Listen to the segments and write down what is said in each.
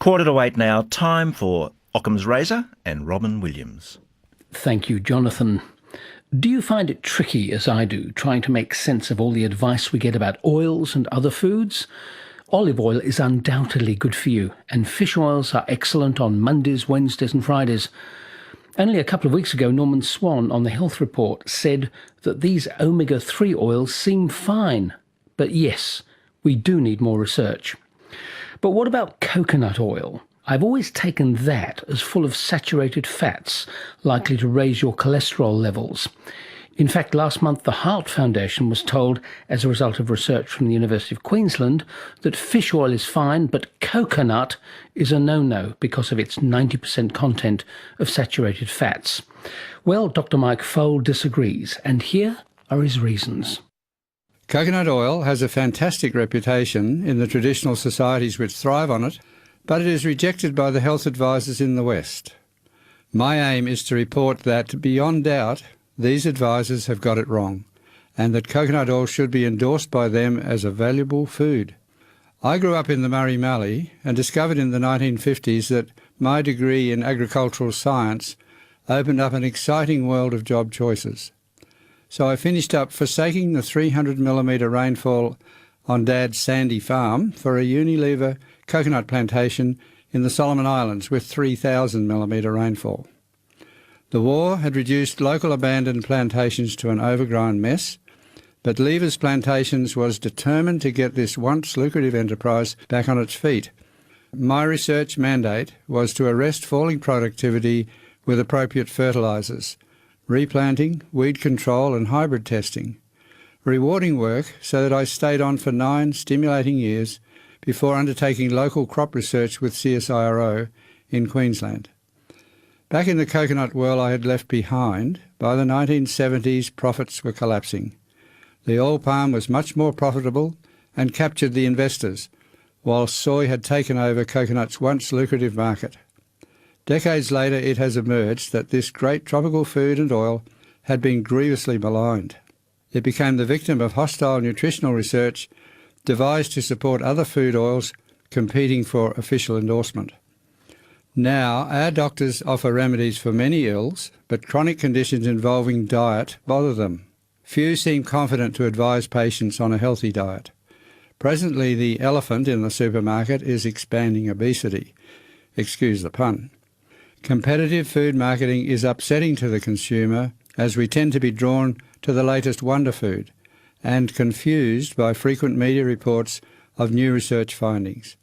8:15 now, time for Occam's Razor and Robin Williams. Thank you, Jonathan. Do you find it tricky, as I do, trying to make sense of all the advice we get about oils and other foods? Olive oil is undoubtedly good for you, and fish oils are excellent on Mondays, Wednesdays and Fridays. Only a couple of weeks ago, Norman Swan on the Health Report said that these omega-3 oils seem fine. But yes, we do need more research. But what about coconut oil? I've always taken that as full of saturated fats, likely to raise your cholesterol levels. In fact, last month the Heart Foundation was told, as a result of research from the University of Queensland, that fish oil is fine, but coconut is a no-no because of its 90% content of saturated fats. Well, Dr. Mike Fole disagrees, and here are his reasons. Coconut oil has a fantastic reputation in the traditional societies which thrive on it, but it is rejected by the health advisors in the West. My aim is to report that, beyond doubt, these advisors have got it wrong, and that coconut oil should be endorsed by them as a valuable food. I grew up in the Murray Mallee and discovered in the 1950s that my degree in agricultural science opened up an exciting world of job choices. So I finished up forsaking the 300mm rainfall on Dad's sandy farm for a Unilever coconut plantation in the Solomon Islands with 3,000mm rainfall. The war had reduced local abandoned plantations to an overgrown mess, but Lever's Plantations was determined to get this once lucrative enterprise back on its feet. My research mandate was to arrest falling productivity with appropriate fertilisers, replanting, weed control and hybrid testing. Rewarding work so that I stayed on for 9 stimulating years before undertaking local crop research with CSIRO in Queensland. Back in the coconut world I had left behind, by the 1970s profits were collapsing. The oil palm was much more profitable and captured the investors, while soy had taken over coconut's once lucrative market. Decades later it has emerged that this great tropical food and oil had been grievously maligned. It became the victim of hostile nutritional research devised to support other food oils competing for official endorsement. Now, our doctors offer remedies for many ills, but chronic conditions involving diet bother them. Few seem confident to advise patients on a healthy diet. Presently, the elephant in the supermarket is expanding obesity. Excuse the pun. Competitive food marketing is upsetting to the consumer, as we tend to be drawn to the latest wonder food and confused by frequent media reports of new research findings.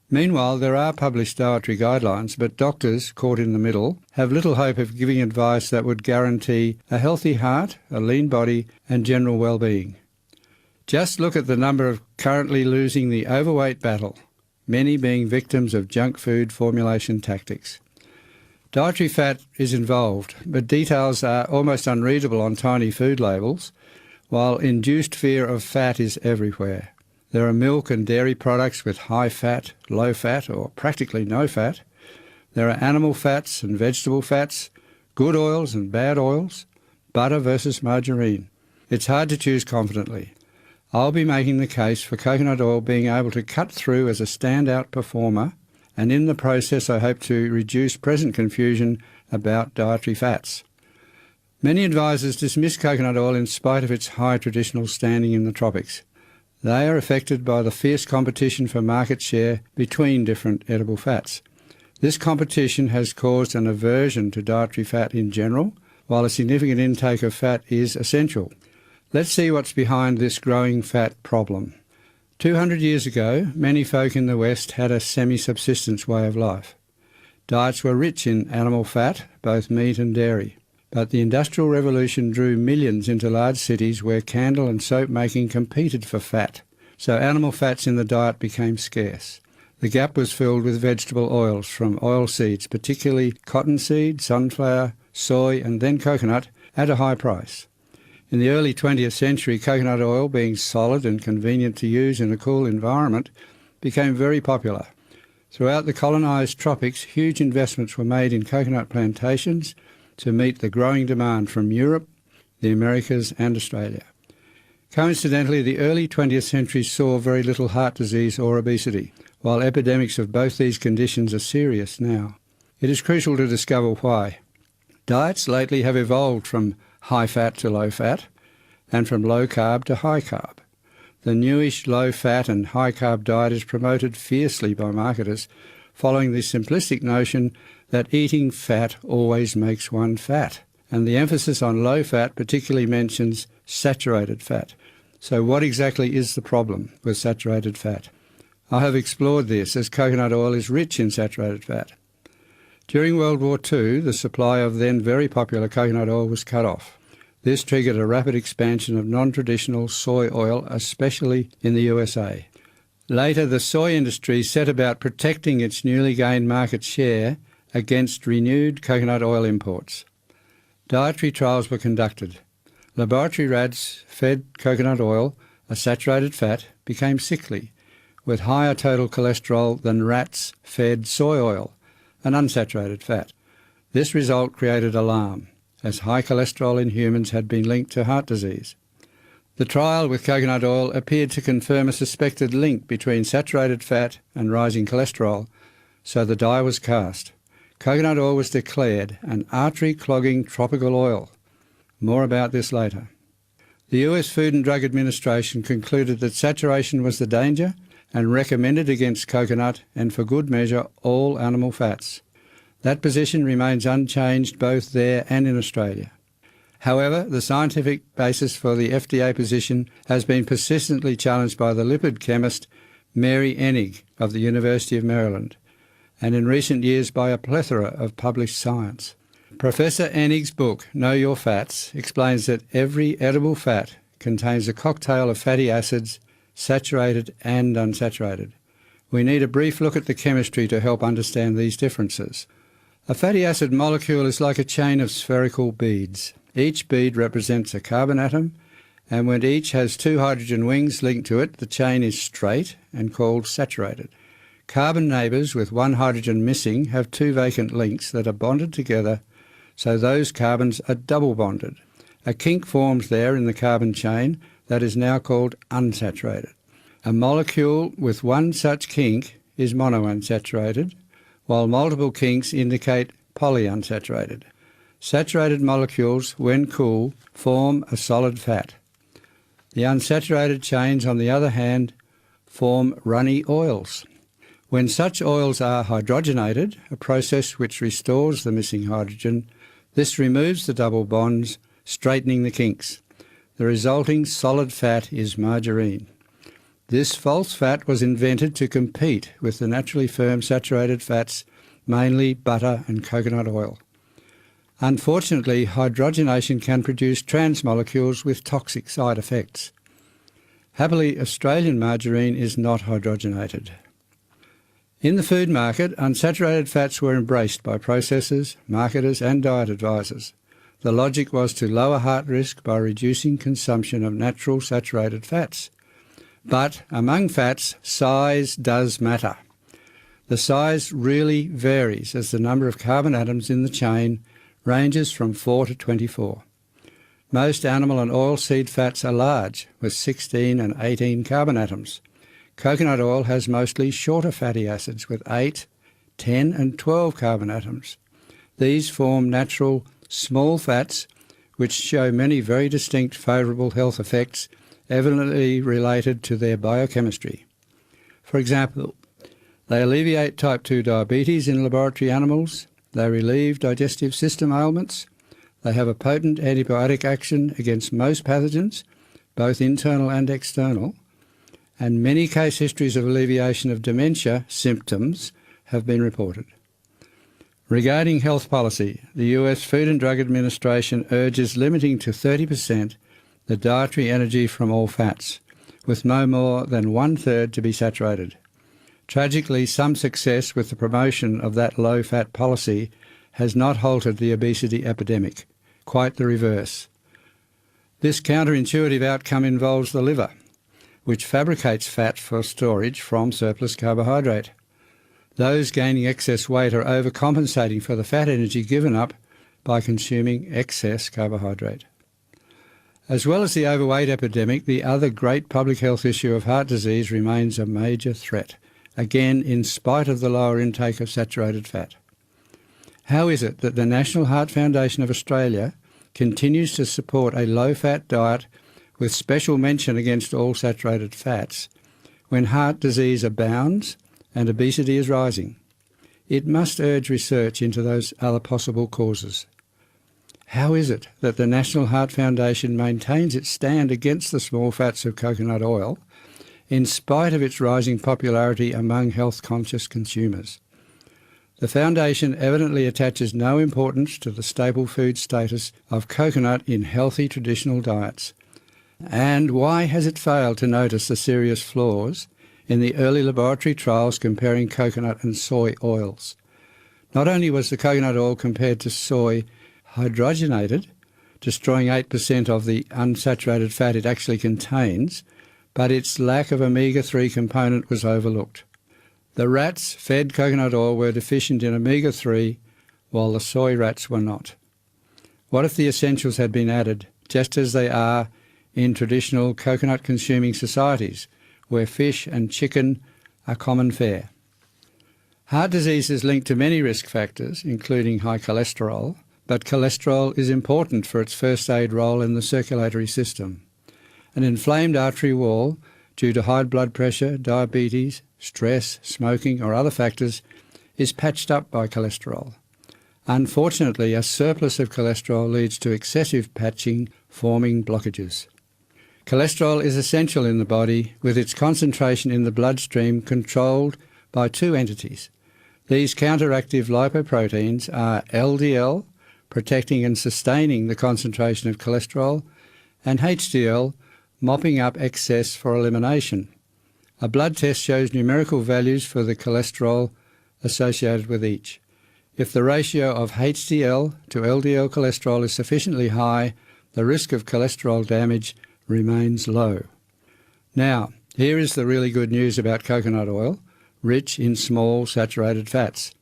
Meanwhile, there are published dietary guidelines, but doctors, caught in the middle, have little hope of giving advice that would guarantee a healthy heart, a lean body and general well-being. Just look at the number of currently losing the overweight battle, many being victims of junk food formulation tactics. Dietary fat is involved, but details are almost unreadable on tiny food labels, while induced fear of fat is everywhere. There are milk and dairy products with high fat, low fat or practically no fat. There are animal fats and vegetable fats, good oils and bad oils, butter versus margarine. It's hard to choose confidently. I'll be making the case for coconut oil being able to cut through as a standout performer, and in the process I hope to reduce present confusion about dietary fats. Many advisors dismiss coconut oil in spite of its high traditional standing in the tropics. They are affected by the fierce competition for market share between different edible fats. This competition has caused an aversion to dietary fat in general, while a significant intake of fat is essential. Let's see what's behind this growing fat problem. 200 years ago, many folk in the West had a semi-subsistence way of life. Diets were rich in animal fat, both meat and dairy. But the Industrial Revolution drew millions into large cities where candle and soap making competed for fat, so animal fats in the diet became scarce. The gap was filled with vegetable oils from oilseeds, particularly cottonseed, sunflower, soy and then coconut, at a high price. In the early 20th century, coconut oil, being solid and convenient to use in a cool environment, became very popular. Throughout the colonised tropics, huge investments were made in coconut plantations to meet the growing demand from Europe, the Americas and Australia. Coincidentally, the early 20th century saw very little heart disease or obesity, while epidemics of both these conditions are serious now. It is crucial to discover why. Diets lately have evolved from high fat to low fat, and from low carb to high carb. The newish low fat and high carb diet is promoted fiercely by marketers, following the simplistic notion that eating fat always makes one fat. And the emphasis on low fat particularly mentions saturated fat. So what exactly is the problem with saturated fat? I have explored this, as coconut oil is rich in saturated fat. During World War II, the supply of then very popular coconut oil was cut off. This triggered a rapid expansion of non-traditional soy oil, especially in the USA. Later, the soy industry set about protecting its newly gained market share against renewed coconut oil imports. Dietary trials were conducted. Laboratory rats fed coconut oil, a saturated fat, became sickly, with higher total cholesterol than rats fed soy oil, an unsaturated fat. This result created alarm, as high cholesterol in humans had been linked to heart disease. The trial with coconut oil appeared to confirm a suspected link between saturated fat and rising cholesterol, so the die was cast. Coconut oil was declared an artery-clogging tropical oil. More about this later. The US Food and Drug Administration concluded that saturation was the danger and recommended against coconut and, for good measure, all animal fats. That position remains unchanged both there and in Australia. However, the scientific basis for the FDA position has been persistently challenged by the lipid chemist Mary Enig of the University of Maryland, and in recent years by a plethora of published science. Professor Enig's book, Know Your Fats, explains that every edible fat contains a cocktail of fatty acids, saturated and unsaturated. We need a brief look at the chemistry to help understand these differences. A fatty acid molecule is like a chain of spherical beads. Each bead represents a carbon atom, and when each has two hydrogen wings linked to it, the chain is straight and called saturated. Carbon neighbours with one hydrogen missing have two vacant links that are bonded together, so those carbons are double bonded. A kink forms there in the carbon chain that is now called unsaturated. A molecule with one such kink is monounsaturated, while multiple kinks indicate polyunsaturated. Saturated molecules, when cool, form a solid fat. The unsaturated chains, on the other hand, form runny oils. When such oils are hydrogenated, a process which restores the missing hydrogen, this removes the double bonds, straightening the kinks. The resulting solid fat is margarine. This false fat was invented to compete with the naturally firm saturated fats, mainly butter and coconut oil. Unfortunately, hydrogenation can produce trans molecules with toxic side effects. Happily, Australian margarine is not hydrogenated. In the food market, unsaturated fats were embraced by processors, marketers and diet advisors. The logic was to lower heart risk by reducing consumption of natural saturated fats. But among fats, size does matter. The size really varies as the number of carbon atoms in the chain ranges from 4 to 24. Most animal and oilseed fats are large, with 16 and 18 carbon atoms. Coconut oil has mostly shorter fatty acids with 8, 10 and 12 carbon atoms. These form natural small fats which show many very distinct favourable health effects evidently related to their biochemistry. For example, they alleviate type 2 diabetes in laboratory animals, they relieve digestive system ailments, they have a potent antibiotic action against most pathogens, both internal and external, and many case histories of alleviation of dementia symptoms have been reported. Regarding health policy, the US Food and Drug Administration urges limiting to 30% the dietary energy from all fats, with no more than 1/3 to be saturated. Tragically, some success with the promotion of that low-fat policy has not halted the obesity epidemic, quite the reverse. This counterintuitive outcome involves the liver, which fabricates fat for storage from surplus carbohydrate. Those gaining excess weight are overcompensating for the fat energy given up by consuming excess carbohydrate. As well as the overweight epidemic, the other great public health issue of heart disease remains a major threat, again in spite of the lower intake of saturated fat. How is it that the National Heart Foundation of Australia continues to support a low-fat diet with special mention against all saturated fats when heart disease abounds and obesity is rising? It must urge research into those other possible causes. How is it that the National Heart Foundation maintains its stand against the small fats of coconut oil in spite of its rising popularity among health-conscious consumers? The Foundation evidently attaches no importance to the staple food status of coconut in healthy traditional diets. And why has it failed to notice the serious flaws in the early laboratory trials comparing coconut and soy oils? Not only was the coconut oil compared to soy hydrogenated, destroying 8% of the unsaturated fat it actually contains, but its lack of omega-3 component was overlooked. The rats fed coconut oil were deficient in omega-3, while the soy rats were not. What if the essentials had been added, just as they are in traditional coconut-consuming societies, where fish and chicken are common fare? Heart disease is linked to many risk factors, including high cholesterol, but cholesterol is important for its first aid role in the circulatory system. An inflamed artery wall due to high blood pressure, diabetes, stress, smoking or other factors is patched up by cholesterol. Unfortunately, a surplus of cholesterol leads to excessive patching, forming blockages. Cholesterol is essential in the body, with its concentration in the bloodstream controlled by two entities. These counteractive lipoproteins are LDL, protecting and sustaining the concentration of cholesterol, and HDL, mopping up excess for elimination. A blood test shows numerical values for the cholesterol associated with each. If the ratio of HDL to LDL cholesterol is sufficiently high, the risk of cholesterol damage remains low. Now, here is the really good news about coconut oil, rich in small saturated fats.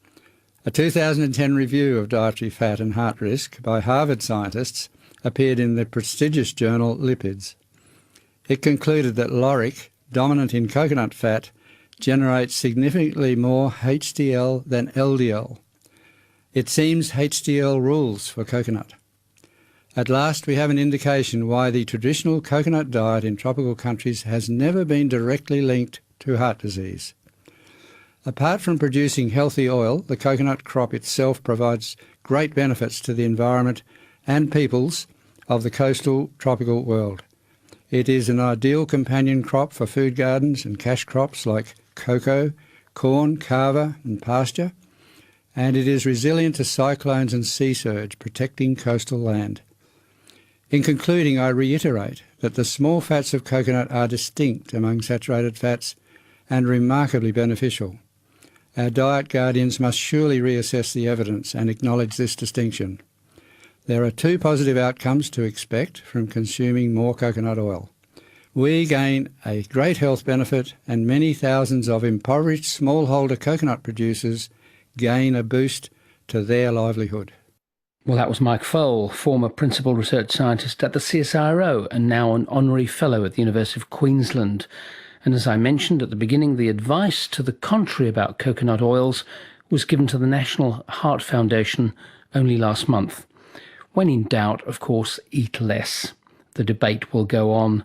A 2010 review of dietary fat and heart risk by Harvard scientists appeared in the prestigious journal Lipids. It concluded that lauric, dominant in coconut fat, generates significantly more HDL than LDL. It seems HDL rules for coconut. At last we have an indication why the traditional coconut diet in tropical countries has never been directly linked to heart disease. Apart from producing healthy oil, the coconut crop itself provides great benefits to the environment and peoples of the coastal tropical world. It is an ideal companion crop for food gardens and cash crops like cocoa, corn, kava and pasture, and it is resilient to cyclones and sea surge, protecting coastal land. In concluding, I reiterate that the small fats of coconut are distinct among saturated fats and remarkably beneficial. Our diet guardians must surely reassess the evidence and acknowledge this distinction. There are two positive outcomes to expect from consuming more coconut oil. We gain a great health benefit, and many thousands of impoverished smallholder coconut producers gain a boost to their livelihood. Well, that was Mike Fole, former Principal Research Scientist at the CSIRO and now an Honorary Fellow at the University of Queensland. And as I mentioned at the beginning, the advice to the contrary about coconut oils was given to the National Heart Foundation only last month. When in doubt, of course, eat less. The debate will go on.